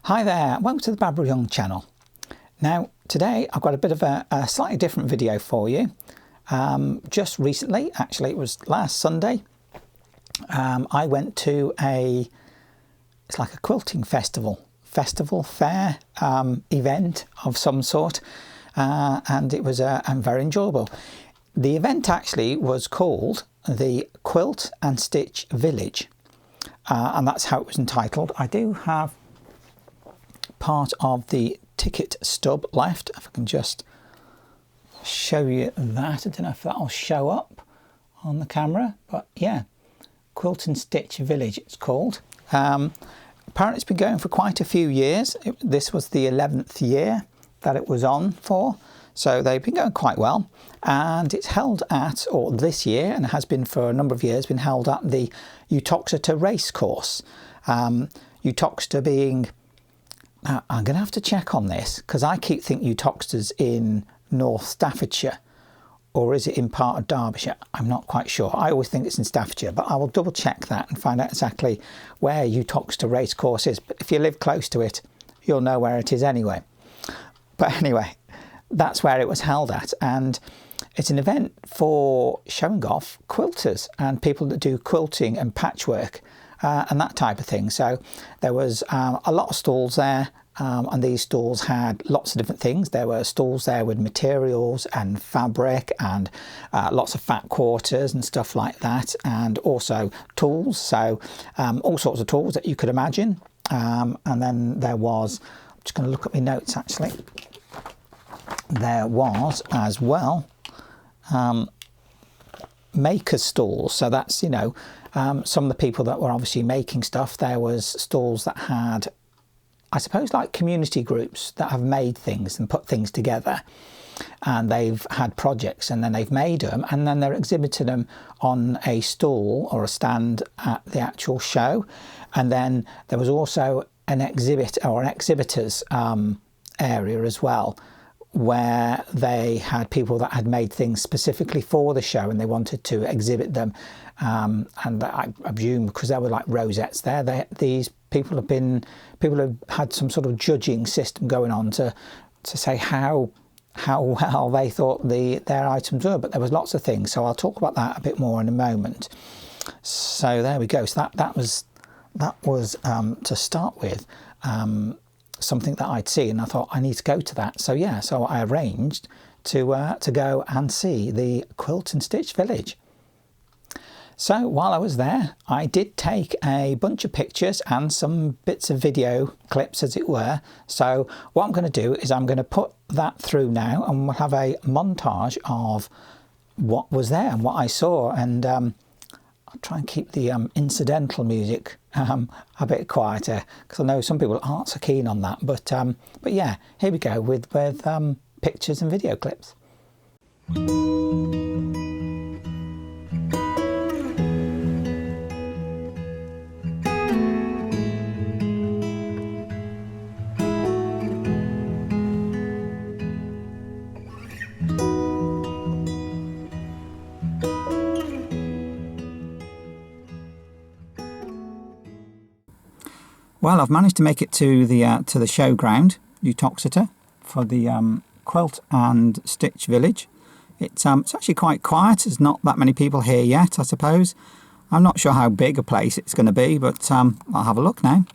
Hi there, welcome to the Barbara Young channel. Now today I've got a bit of a slightly different video for you. Just recently, actually it was last Sunday, I went to it's like a quilting festival fair event of some sort, and it was very enjoyable. The event actually was called the Quilt and Stitch Village, and that's how it was entitled. I do have part of the ticket stub left, if I can just show you that. I don't know if that'll show up on the camera, but yeah, Quilt and Stitch Village it's called. Apparently it's been going for quite a few years. This was the 11th year that it was on for, so they've been going quite well, and it's held at, or this year, and it has been for a number of years, been held at the Uttoxetter race course. Uttoxetter being, I'm going to have to check on this because I keep thinking Uttoxetter's in North Staffordshire, or is it in part of Derbyshire? I'm not quite sure. I always think it's in Staffordshire, but I will double check that and find out exactly where Uttoxetter racecourse is. But if you live close to it, you'll know where it is anyway. But anyway, that's where it was held at, and it's an event for showing off quilters and people that do quilting and patchwork and that type of thing. So there was a lot of stalls there, and these stalls had lots of different things. There were stalls there with materials and fabric and lots of fat quarters and stuff like that, and also tools, so all sorts of tools that you could imagine. And then there was, I'm just going to look at my notes actually, there was as well maker stalls. So that's, you know, some of the people that were obviously making stuff. There was stalls that had, I suppose, like community groups that have made things and put things together, and they've had projects and then they've made them and then they're exhibiting them on a stall or a stand at the actual show. And then there was also an exhibit or an exhibitors area as well, where they had people that had made things specifically for the show and they wanted to exhibit them. And I presume because there were like rosettes there, these people have had some sort of judging system going on to say how well they thought their items were. But there was lots of things, so I'll talk about that a bit more in a moment. So there we go. So that was to start with, something that I'd see, and I thought I need to go to that. So yeah, so I arranged to go and see the Quilt and Stitch Village. So while I was there, I did take a bunch of pictures and some bits of video clips, as it were. So what I'm going to do is I'm going to put that through now, and we'll have a montage of what was there and what I saw, and I'll try and keep the incidental music a bit quieter, because I know some people aren't so keen on that. But yeah, here we go with pictures and video clips. Well, I've managed to make it to the showground, Uttoxetter, for the Quilt and Stitch Village. It's actually quite quiet. There's not that many people here yet, I suppose. I'm not sure how big a place it's going to be, but I'll have a look now.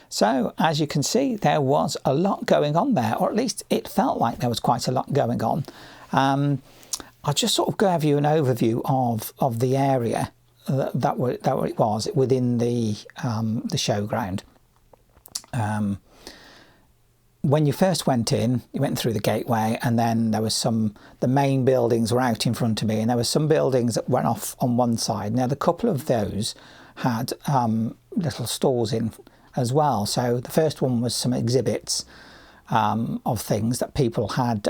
So as you can see, there was a lot going on there, or at least it felt like there was quite a lot going on. I'll just sort of give you an overview of the area that it was within the showground. When you first went in, you went through the gateway, and then there was the main buildings were out in front of me, and there were some buildings that went off on one side. Now, the couple of those had little stalls in as well. So the first one was some exhibits of things that people had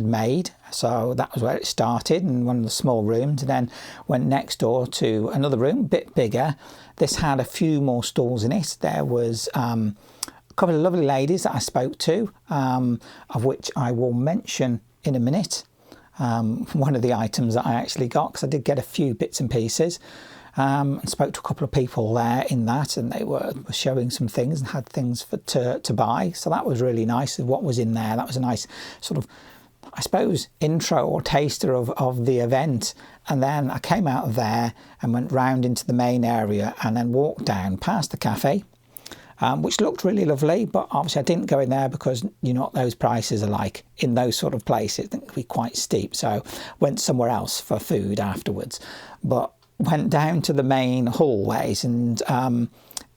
made. So that was where it started, in one of the small rooms, and then went next door to another room, a bit bigger. This had a few more stalls in it. There was a couple of lovely ladies that I spoke to, of which I will mention in a minute. One of the items that I actually got, because I did get a few bits and pieces, and spoke to a couple of people there in that, and they were showing some things and had things to buy. So that was really nice. What was in there, that was a nice sort of, I suppose, intro or taster of the event. And then I came out of there and went round into the main area, and then walked down past the cafe, which looked really lovely, but obviously I didn't go in there because you know what those prices are like in those sort of places. They can be quite steep, so went somewhere else for food afterwards. But went down to the main hallways, and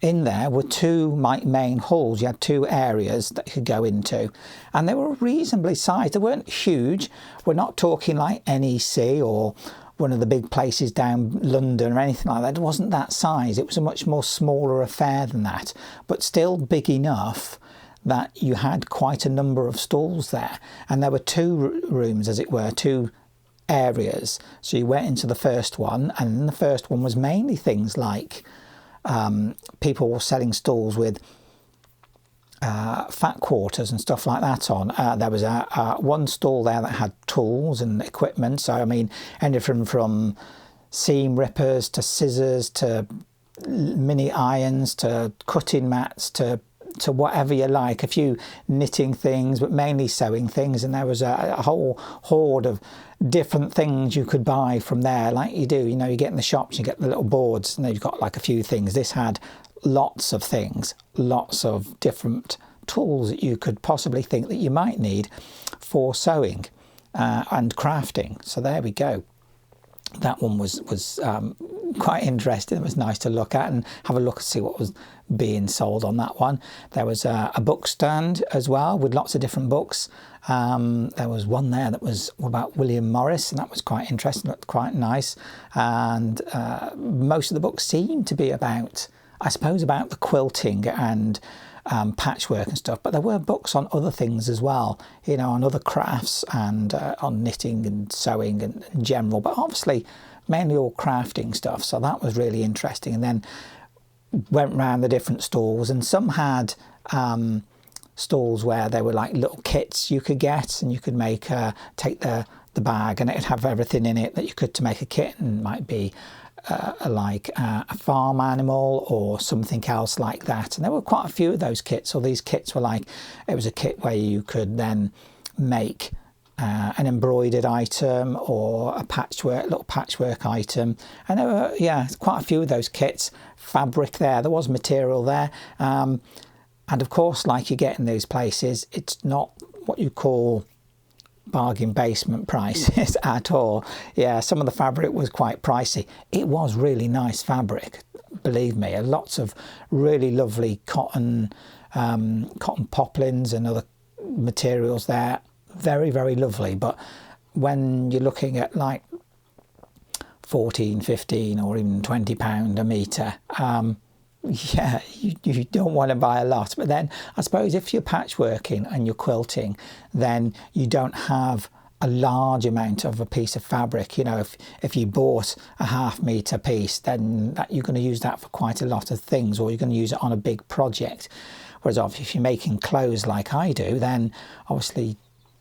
in there were two main halls. You had two areas that you could go into, and they were reasonably sized. They weren't huge. We're not talking like NEC or one of the big places down London or anything like that. It wasn't that size. It was a much more smaller affair than that, but still big enough that you had quite a number of stalls there. And there were two rooms, as it were, two areas. So you went into the first one, and the first one was mainly things like people were selling stalls with fat quarters and stuff like that on. There was one stall there that had tools and equipment. So I mean, anything from seam rippers to scissors to mini irons to cutting mats to whatever you like. A few knitting things, but mainly sewing things. And there was a whole horde of different things you could buy from there, like you do. You know, you get in the shops, you get the little boards, and you've got like a few things. This had lots of things, lots of different tools that you could possibly think that you might need for sewing and crafting. So there we go. That one was quite interesting. It was nice to look at and have a look and see what was being sold on that one. There was a book stand as well with lots of different books. There was one there that was all about William Morris, and that was quite interesting, looked quite nice. And most of the books seemed to be about, I suppose, about the quilting and patchwork and stuff, but there were books on other things as well, you know, on other crafts and on knitting and sewing and in general, but obviously mainly all crafting stuff. So that was really interesting. And then went round the different stalls, and some had stalls where there were like little kits you could get, and you could make take the bag, and it'd have everything in it that you could to make a kit, and it might be like a farm animal or something else like that. And there were quite a few of those kits. So these kits were like, it was a kit where you could then make an embroidered item or a little patchwork item. And there were, yeah, quite a few of those kits. Fabric there was material there. And of course, like you get in those places, it's not what you call bargain basement prices at all. Yeah, some of the fabric was quite pricey. It was really nice fabric, believe me. Lots of really lovely cotton poplins and other materials there. Very, very lovely. But when you're looking at like 14, 15 or even £20 a metre, yeah, you don't want to buy a lot. But then I suppose if you're patchworking and you're quilting, then you don't have a large amount of a piece of fabric. You know, if you bought a ½ metre piece, then you're going to use that for quite a lot of things, or you're going to use it on a big project. Whereas if you're making clothes like I do, then obviously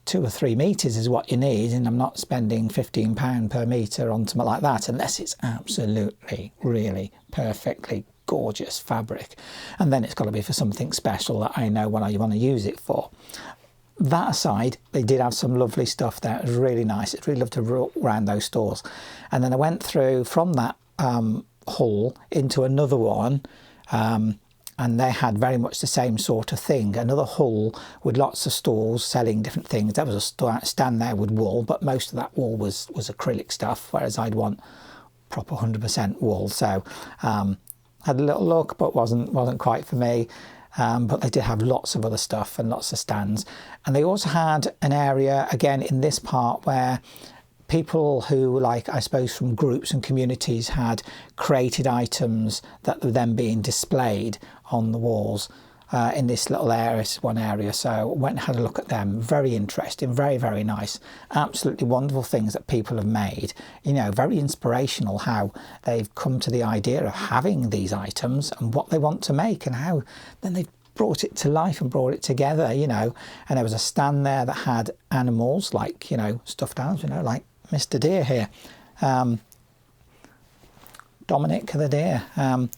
2 or 3 metres is what you need, and I'm not spending £15 per metre on something like that, unless it's absolutely, really perfectly gorgeous fabric, and then it's got to be for something special that I know what I want to use it for. That aside, they did have some lovely stuff there. It was really nice. It's really lovely to walk around those stores. And then I went through from that hall into another one, and they had very much the same sort of thing. Another hall with lots of stalls selling different things. There was a stand there with wool, but most of that wool was acrylic stuff, whereas I'd want proper 100% wool. So had a little look, but wasn't quite for me. But they did have lots of other stuff and lots of stands. And they also had an area, again, in this part where people who, like, I suppose from groups and communities, had created items that were then being displayed on the walls in this little area, one area. So went and had a look at them. Very interesting, very, very nice. Absolutely wonderful things that people have made. You know, very inspirational how they've come to the idea of having these items and what they want to make, and how then they've brought it to life and brought it together, you know. And there was a stand there that had animals, like, you know, stuffed animals, you know, like Mr. Deer here. Dominic the deer.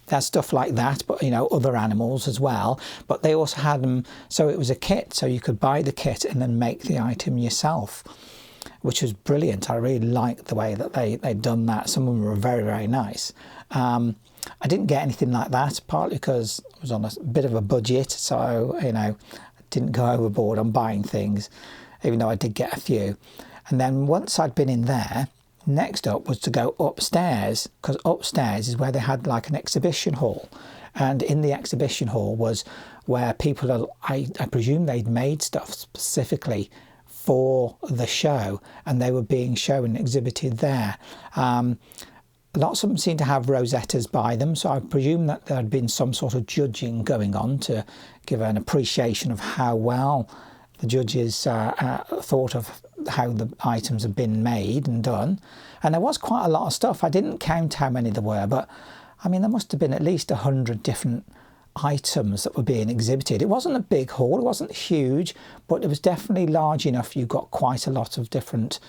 There's stuff like that, but, you know, other animals as well. But they also had them, so it was a kit, so you could buy the kit and then make the item yourself, which was brilliant. I really liked the way that they'd done that. Some of them were very, very nice. I didn't get anything like that, partly because I was on a bit of a budget, so, you know, I didn't go overboard on buying things, even though I did get a few. And then once I'd been in there, next up was to go upstairs, because upstairs is where they had like an exhibition hall, and in the exhibition hall was where people, I presume they'd made stuff specifically for the show, and they were being shown and exhibited there. Lots of them seemed to have rosettas by them, so I presume that there had been some sort of judging going on to give an appreciation of how well the judges thought of how the items have been made and done. And there was quite a lot of stuff. I didn't count how many there were, but I mean, there must have been at least 100 different items that were being exhibited. It wasn't a big hall, it wasn't huge, but it was definitely large enough. You got quite a lot of different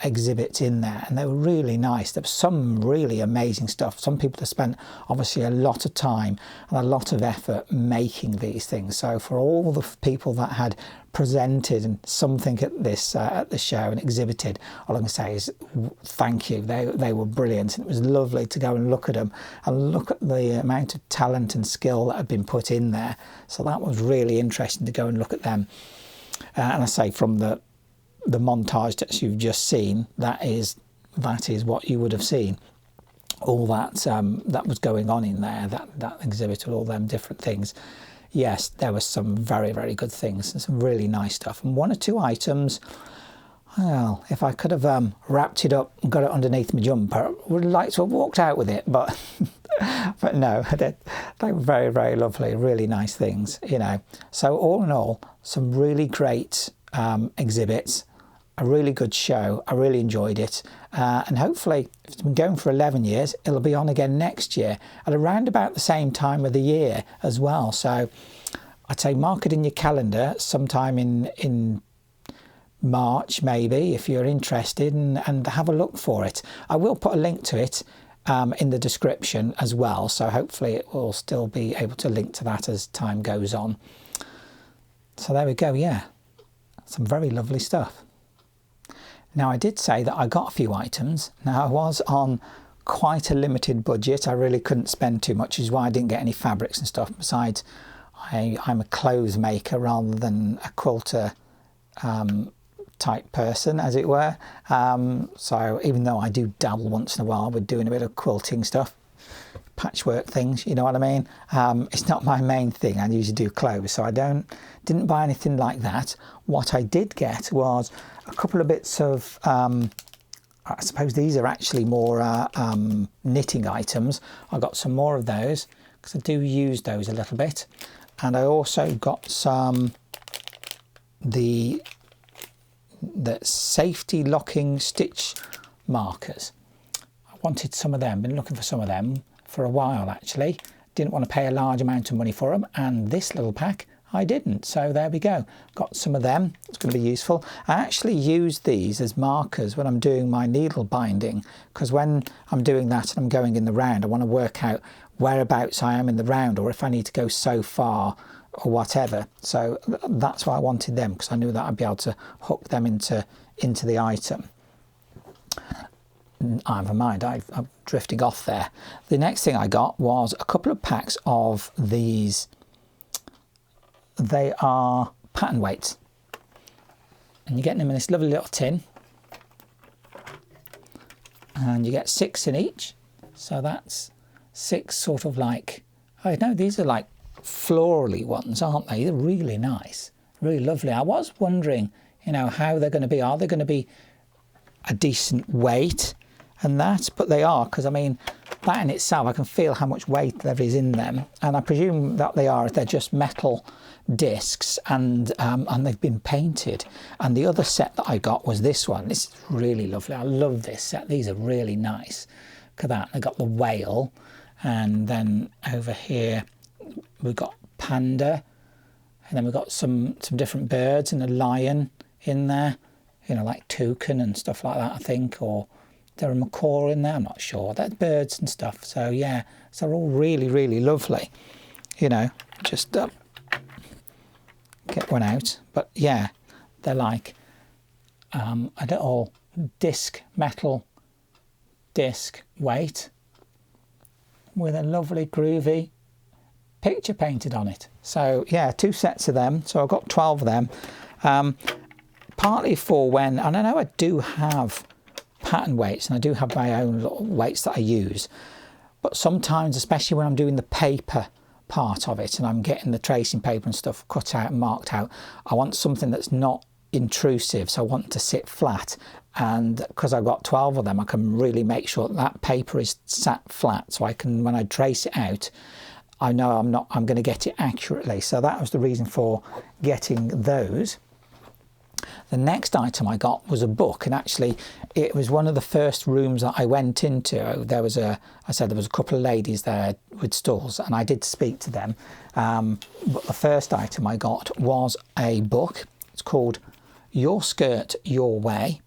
exhibits in there, and they were really nice. There was some really amazing stuff. Some people have spent obviously a lot of time and a lot of effort making these things. So for all the people that had presented something at this at the show and exhibited, all I can say is thank you. They were brilliant, and it was lovely to go and look at them and look at the amount of talent and skill that had been put in there. So that was really interesting to go and look at them. And I say, from the montage that you've just seen, that is what you would have seen. All that that was going on in there, that exhibit with all them different things. Yes, there was some very, very good things and some really nice stuff. And one or two items, well, if I could have wrapped it up and got it underneath my jumper, I would have liked to have walked out with it, but but no, they were very, very lovely, really nice things, you know. So all in all, some really great exhibits, a really good show. I really enjoyed it, and hopefully, if it's been going for 11 years, it'll be on again next year at around about the same time of the year as well. So I'd say mark it in your calendar sometime in March, maybe, if you're interested, and have a look for it. I will put a link to it in the description as well, so hopefully it will still be able to link to that as time goes on. So there we go. Yeah, some very lovely stuff. Now, I did say that I got a few items. Now, I was on quite a limited budget. I really couldn't spend too much, which is why I didn't get any fabrics and stuff. Besides, I'm a clothes maker rather than a quilter type person, as it were. So even though I do dabble once in a while with doing a bit of quilting stuff, patchwork things, you know what I mean, it's not my main thing. I usually do clothes, so I didn't buy anything like that. What I did get was a couple of bits of I suppose these are actually more knitting items. I got some more of those because I do use those a little bit, and I also got some the safety locking stitch markers. I wanted some of them, been looking for some of them for a while actually. Didn't want to pay a large amount of money for them, and this little pack I didn't, so there we go. Got some of them. It's going to be useful. I actually use these as markers when I'm doing my needle binding, because when I'm doing that and I'm going in the round, I want to work out whereabouts I am in the round, or if I need to go so far or whatever. So that's why I wanted them, because I knew that I'd be able to hook them into the item. never mind, I'm drifting off there. The next thing I got was a couple of packs of these. They are pattern weights, and you get them in this lovely little tin, and you get 6 in each, so that's 6 sort of like, I don't know, these are like florally ones, aren't they? They're really nice, really lovely. I was wondering, you know, how they're going to be. Are they going to be a decent weight and that? But they are, because I mean, that in itself, I can feel how much weight there is in them, and I presume that they are, if they're just metal discs, and they've been painted. And the other set that I got was this one. This is really lovely. I love this set. These are really nice. Look at that. I got the whale, and then over here we've got panda, and then we've got some different birds and a lion in there, you know, like toucan and stuff like that, I think, or there a macaw in there, I'm not sure. That's birds and stuff. So yeah, so they're all really, really lovely. You know, just get one out. But yeah, they're like a little metal disc weight with a lovely groovy picture painted on it. So yeah, 2 sets of them. So I've got 12 of them. Partly for when, and I know I do have pattern weights, and I do have my own little weights that I use, but sometimes, especially when I'm doing the paper part of it and I'm getting the tracing paper and stuff cut out and marked out, I want something that's not intrusive, so I want to sit flat, and because I've got 12 of them, I can really make sure that paper is sat flat, so I can, when I trace it out, I know I'm going to get it accurately. So that was the reason for getting those. The next item I got was a book, and actually it was one of the first rooms that I went into. There was I said there was a couple of ladies there with stalls, and I did speak to them. But the first item I got was a book. It's called Your Skirt, Your Way,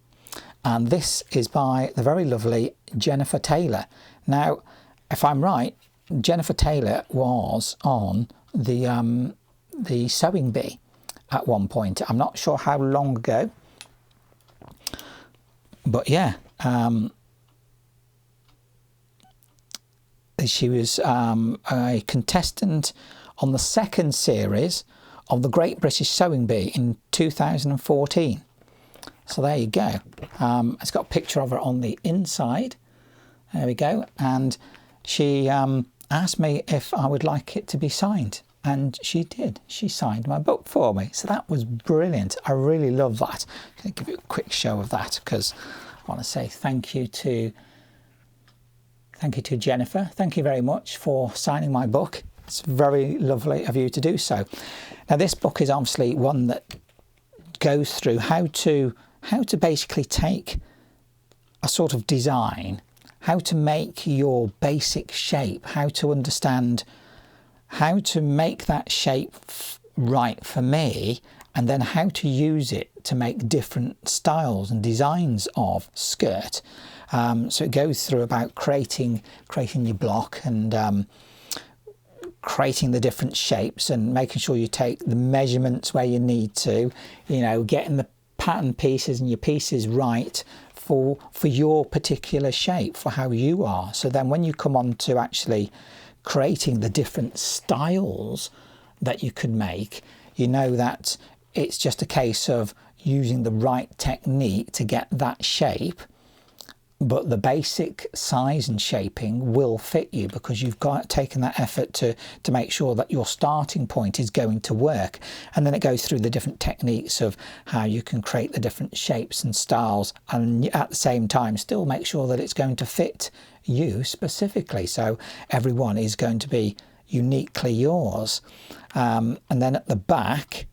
and this is by the very lovely Jennifer Taylor. Now, if I'm right, Jennifer Taylor was on the Sewing Bee at one point. I'm not sure how long ago, but yeah, she was a contestant on the 2nd series of the Great British Sewing Bee in 2014. So there you go. It's got a picture of her on the inside. There we go. And she asked me if I would like it to be signed. And she did. She signed my book for me. So that was brilliant. I really love that. I'm going to give you a quick show of that, because I want to say thank you to Jennifer. Thank you very much for signing my book. It's very lovely of you to do so. Now, this book is obviously one that goes through how to basically take a sort of design, how to make your basic shape, how to understand how to make that shape right for me, and then how to use it to make different styles and designs of skirt. So it goes through about creating your block and creating the different shapes and making sure you take the measurements where you need to, you know, getting the pattern pieces and your pieces right for your particular shape, for how you are. So then when you come on to actually creating the different styles that you could make, you know that it's just a case of using the right technique to get that shape, but the basic size and shaping will fit you, because you've got taken that effort to make sure that your starting point is going to work. And then it goes through the different techniques of how you can create the different shapes and styles, and at the same time still make sure that it's going to fit you specifically, so everyone is going to be uniquely yours. And then at the back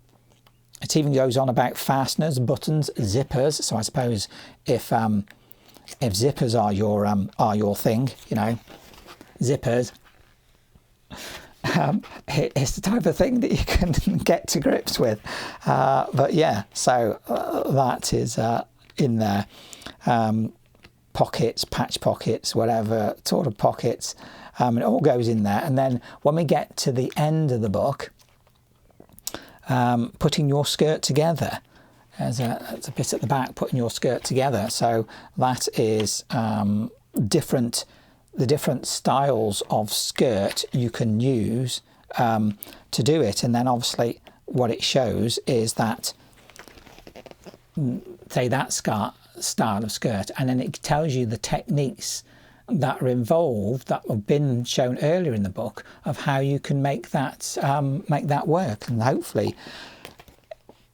it even goes on about fasteners, buttons, zippers. So I suppose if zippers are your thing, you know, zippers, it's the type of thing that you can get to grips with. But yeah, so that is in there. Pockets, patch pockets, whatever sort of pockets, it all goes in there. And then when we get to the end of the book, putting your skirt together, there's a bit at the back putting your skirt together. So that is the different styles of skirt you can use to do it. And then obviously what it shows is that, say, that style of skirt, and then it tells you the techniques that are involved that have been shown earlier in the book of how you can make that work. And hopefully,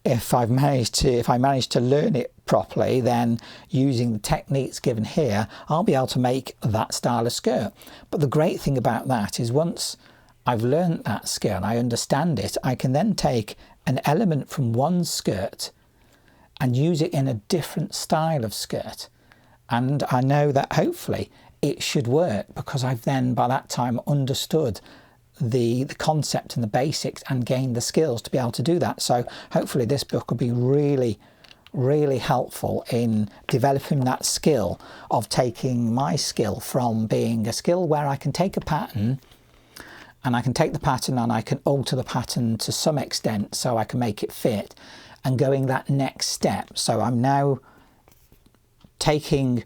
if I manage to learn it properly, then using the techniques given here, I'll be able to make that style of skirt. But the great thing about that is once I've learned that skirt and I understand it, I can then take an element from one skirt and use it in a different style of skirt. And I know that hopefully it should work, because I've then by that time understood the concept and the basics and gained the skills to be able to do that. So hopefully this book will be really, really helpful in developing that skill of taking my skill from being a skill where I can take a pattern and I can take the pattern and I can alter the pattern to some extent so I can make it fit, and going that next step. So I'm now taking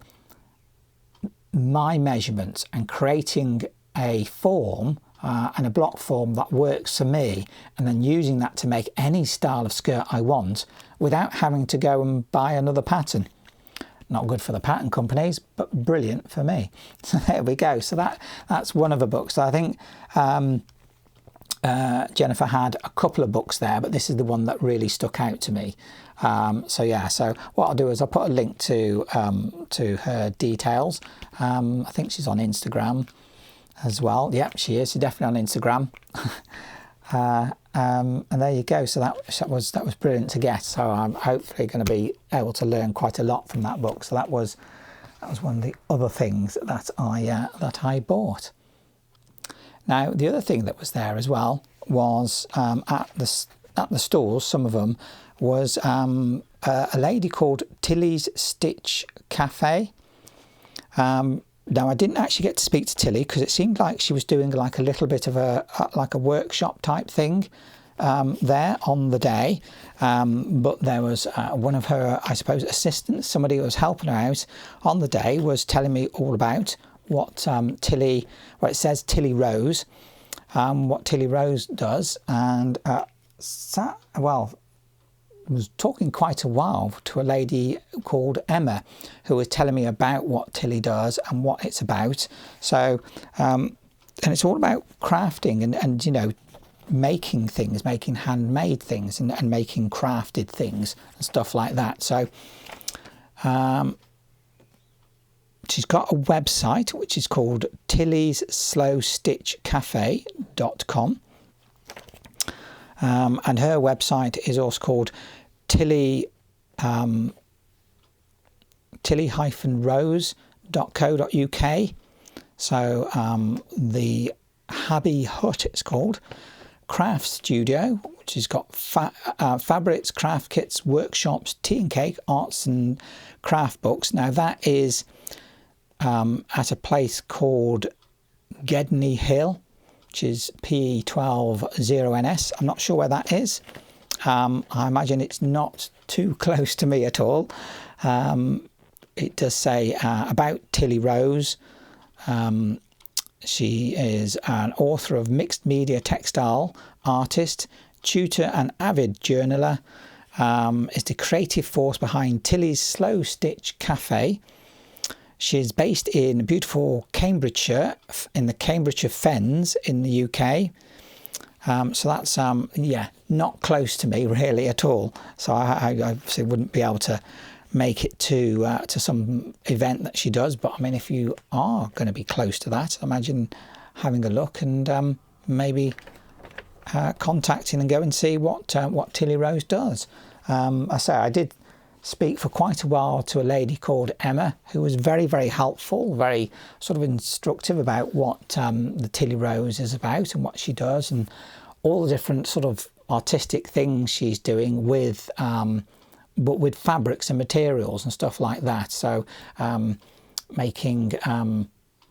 my measurements and creating a form and a block form that works for me, and then using that to make any style of skirt I want without having to go and buy another pattern. Not good for the pattern companies, but brilliant for me. So there we go. So that's one of the books. So I think Jennifer had a couple of books there, but this is the one that really stuck out to me. So yeah, so what I'll do is I'll put a link to her details. I think she's on Instagram as well. Yep, she is. She's definitely on Instagram. And there you go. So that was brilliant to get. So I'm hopefully going to be able to learn quite a lot from that book. So that was one of the other things that I bought. Now the other thing that was there as well was at the stores, some of them, was a lady called Tilly's Stitch Cafe. Now I didn't actually get to speak to Tilly because it seemed like she was doing like a little bit of a workshop type thing there on the day, but there was one of her, I suppose, assistants, somebody who was helping her out on the day, was telling me all about what Tilly, well, it says Tilly Rose, what Tilly Rose does, and was talking quite a while to a lady called Emma, who was telling me about what Tilly does and what it's about. So, and it's all about crafting and you know, making things, making handmade things and making crafted things and stuff like that. So, she's got a website which is called tillysslowstitchcafe.com. And her website is also called tilly-rose.co.uk. So the Happy Hut, it's called, craft studio, which has got fabrics, craft kits, workshops, tea and cake, arts and craft books. Now that is at a place called Gedney Hill, which is P120NS. I'm not sure where that is. I imagine it's not too close to me at all. It does say about Tilly Rose. She is an author of mixed media textile artist, tutor and avid journaler. Is the creative force behind Tilly's Slow Stitch Cafe. She's based in beautiful Cambridgeshire, in the Cambridgeshire Fens in the UK. So that's, yeah, not close to me really at all. So I obviously wouldn't be able to make it to some event that she does. But I mean, if you are going to be close to that, imagine having a look and maybe contacting and go and see what Tilly Rose does. I say I did speak for quite a while to a lady called Emma, who was very, very helpful, very sort of instructive about what the Tilly Rose is about and what she does and all the different sort of artistic things she's doing with but with fabrics and materials and stuff like that. So making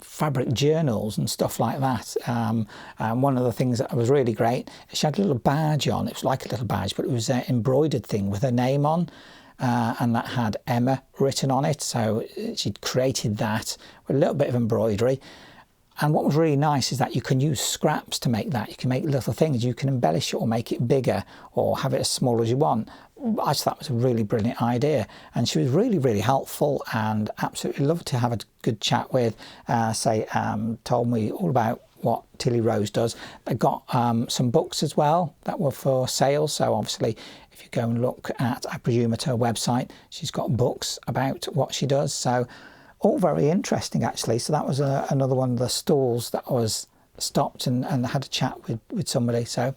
fabric journals and stuff like that. One of the things that was really great, she had a little badge on. It was like a little badge, but it was an embroidered thing with her name on, and that had Emma written on it. So she'd created that with a little bit of embroidery. And what was really nice is that you can use scraps to make that. You can make little things. You can embellish it or make it bigger or have it as small as you want. I just thought it was a really brilliant idea. And she was really, really helpful and absolutely loved to have a good chat with. Told me all about what Tilly Rose does. They got some books as well that were for sale. So obviously, if you go and look at, I presume, at her website, she's got books about what she does. So all very interesting, actually. So that was another one of the stalls that was stopped and had a chat with somebody. So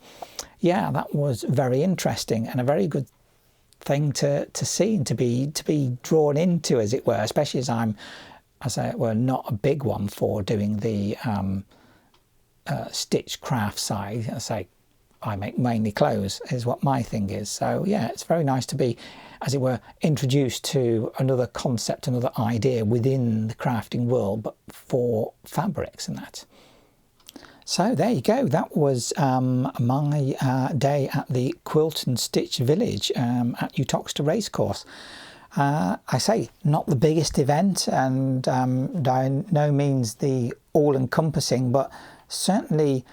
yeah, that was very interesting and a very good thing to see and to be drawn into, as it were, especially as I'm, as it were, not a big one for doing the stitch craft side. I make mainly clothes is what my thing is. So yeah, it's very nice to be, as it were, introduced to another concept, another idea within the crafting world, but for fabrics and that. So there you go. That was my day at the Quilt and Stitch Village at Uttoxetter Racecourse. I say not the biggest event, and by no means the all-encompassing, but certainly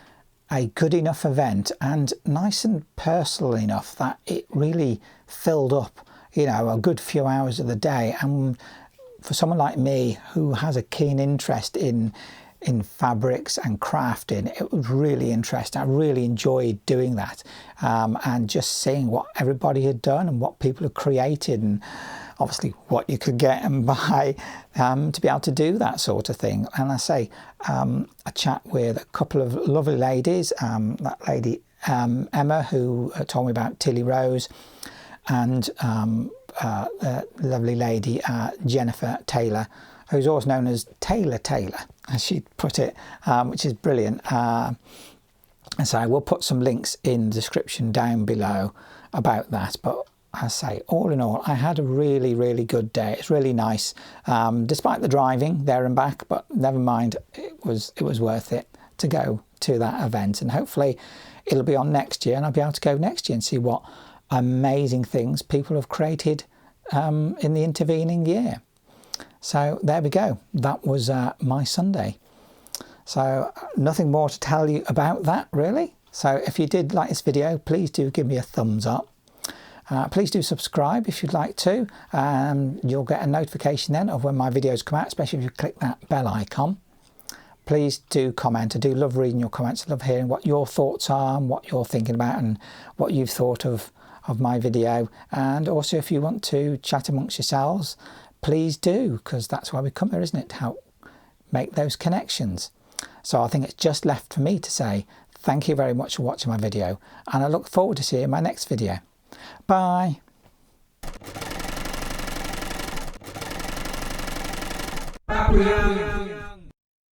a good enough event and nice and personal enough that it really filled up, you know, a good few hours of the day. And for someone like me who has a keen interest in fabrics and crafting, it was really interesting. I really enjoyed doing that, and just seeing what everybody had done and what people had created, and obviously what you could get and buy to be able to do that sort of thing. And I say a chat with a couple of lovely ladies, that lady Emma, who told me about Tilly Rose, and the lovely lady Jennifer Taylor, who's always known as Taylor, as she put it, which is brilliant. And so I will put some links in the description down below about that. But I say, all in all, I had a really, really good day. It's really nice, despite the driving there and back, but never mind, it was worth it to go to that event. And hopefully it'll be on next year, and I'll be able to go next year and see what amazing things people have created in the intervening year. So there we go. That was my Sunday. So nothing more to tell you about that, really. So if you did like this video, please do give me a thumbs up. Please do subscribe if you'd like to. You'll get a notification then of when my videos come out, especially if you click that bell icon. Please do comment. I do love reading your comments. I love hearing what your thoughts are and what you're thinking about and what you've thought of my video. And also, if you want to chat amongst yourselves, please do, because that's why we come here, isn't it? To help make those connections. So I think it's just left for me to say thank you very much for watching my video, and I look forward to seeing you in my next video. Bye. Bye.